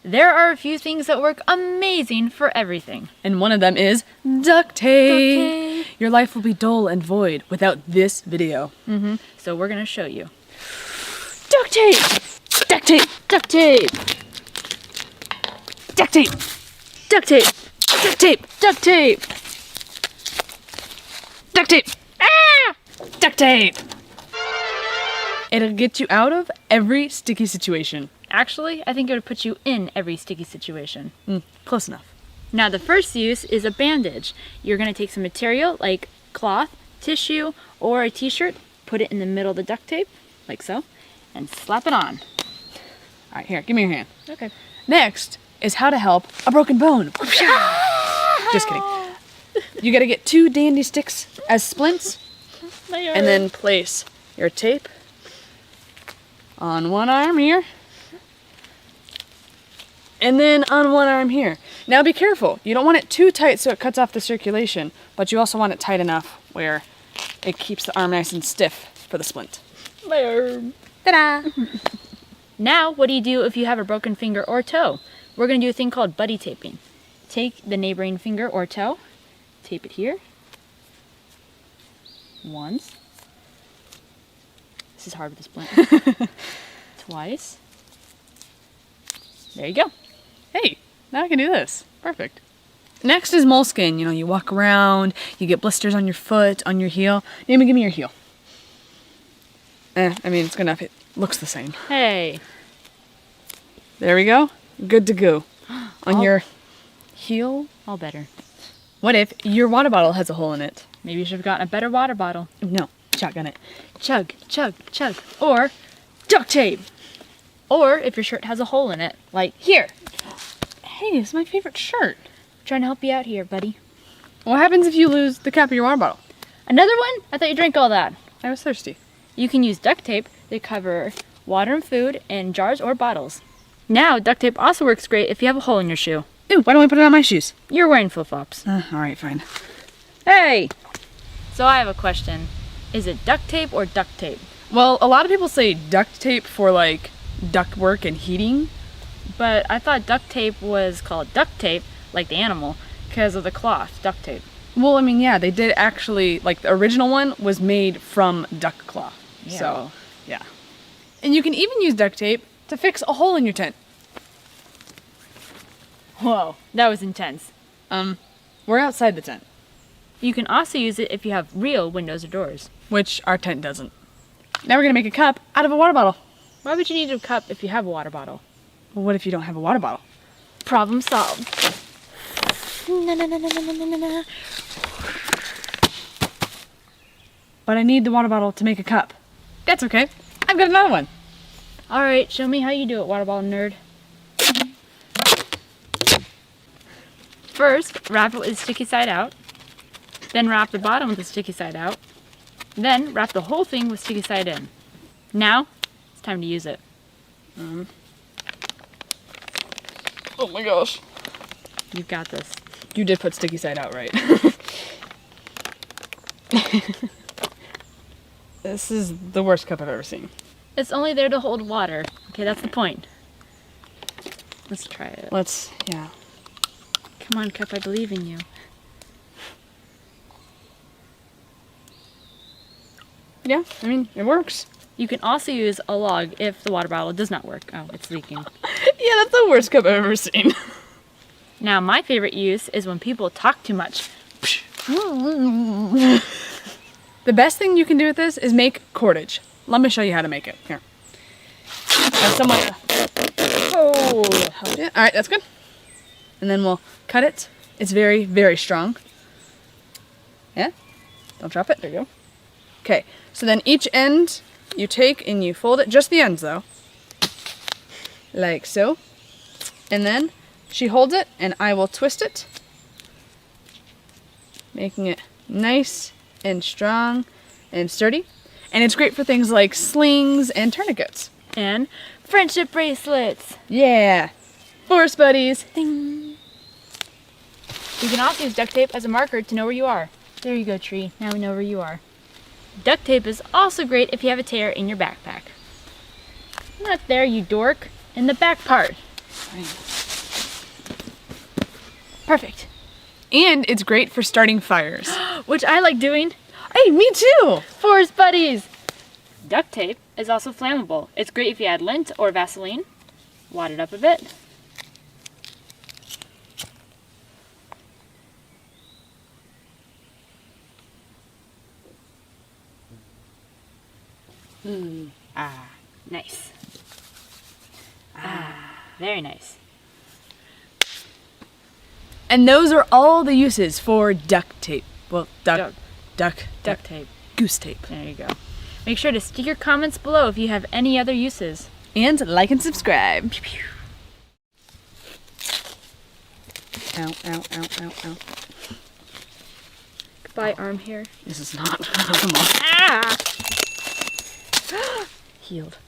There are a few things that work amazing for everything. And one of them is duct tape. Duct tape. Your life will be dull and void without this video. So we're gonna show you. Duct tape! Duct tape! Duct tape! Duct tape! Duct tape! Duct tape! Duct tape! Duct tape! Ah! Duct tape! It'll get you out of every sticky situation. Actually, I think it would put you in every sticky situation. Close enough. Now the first use is a bandage. You're gonna take some material like cloth, tissue, or a t-shirt, put it in the middle of the duct tape, like so, and slap it on. All right, here, give me your hand. Okay. Next is how to help a broken bone. Just kidding. You gotta get 2 dandy sticks as splints, and then place your tape on one arm here, and then on one arm here. Now be careful. You don't want it too tight so it cuts off the circulation, but you also want it tight enough where it keeps the arm nice and stiff for the splint. My arm. Ta-da! Now, what do you do if you have a broken finger or toe? We're gonna do a thing called buddy taping. Take the neighboring finger or toe, tape it here. Once. This is hard with the splint. Twice. There you go. Hey, now I can do this. Perfect. Next is moleskin. You know, you walk around, you get blisters on your foot, on your heel. Maybe give me your heel. I mean, it's good enough. It looks the same. Hey. There we go. Good to go. On your heel. All better. What if your water bottle has a hole in it? Maybe you should have gotten a better water bottle. No, shotgun it. Chug, chug, chug. Or duct tape. Or if your shirt has a hole in it, like here. Hey, it's my favorite shirt. Trying to help you out here, buddy. What happens if you lose the cap of your water bottle? Another one? I thought you drank all that. I was thirsty. You can use duct tape to cover water and food in jars or bottles. Now, duct tape also works great if you have a hole in your shoe. Ooh, why don't we put it on my shoes? You're wearing flip-flops. All right, fine. Hey! So I have a question. Is it duct tape or duct tape? Well, a lot of people say duct tape for like duct work and heating. But I thought duct tape was called duct tape, like the animal, because of the cloth, duct tape. Well, I mean, yeah, they did actually, like the original one was made from duck cloth. Yeah. So, yeah. And you can even use duct tape to fix a hole in your tent. Whoa, that was intense. We're outside the tent, You can also use it if you have real windows or doors. which our tent doesn't. Now we're gonna make a cup out of a water bottle. Why would you need a cup if you have a water bottle? Well, what if you don't have a water bottle? Problem solved. But I need the water bottle to make a cup. That's okay. I've got another one. All right, show me how you do it, water bottle nerd. First, wrap it with the sticky side out. Then wrap the bottom with the sticky side out. Then wrap the whole thing with sticky side in. Now, it's time to use it. Oh my gosh. You've got this. You did put sticky side out, right? This is the worst cup I've ever seen. It's only there to hold water. Okay, that's the point. Let's try it. Yeah. Come on, cup, I believe in you. Yeah, I mean, it works. You can also use a log if the water bottle does not work. Oh, it's leaking. Yeah, that's the worst cup I've ever seen. Now, my favorite use is when people talk too much. The best thing you can do with this is make cordage. Let me show you how to make it. Here. Have someone... Oh, held it. All right, that's good. And then we'll cut it. It's very, very strong. Yeah? Don't drop it. There you go. Okay, so then each end you take and you fold it, just the ends though. Like so. And then she holds it and I will twist it, making it nice and strong and sturdy. And it's great for things like slings and tourniquets. And friendship bracelets. Yeah. Forest buddies. Ding. You can also use duct tape as a marker to know where you are. There you go, tree. Now we know where you are. Duct tape is also great if you have a tear in your backpack. Not there, you dork. In the back part. Perfect. And it's great for starting fires. Which I like doing. Hey, me too! Forest buddies! Duct tape is also flammable. It's great if you add lint or Vaseline. Wad it up a bit. Nice. Very nice. And those are all the uses for duct tape. Well, duct Tape. goose tape. There you go. Make sure to stick your comments below if you have any other uses. And like and subscribe. Ow, ow, ow, ow, ow. Goodbye, arm hair. This is not. Come on. Ah! Healed.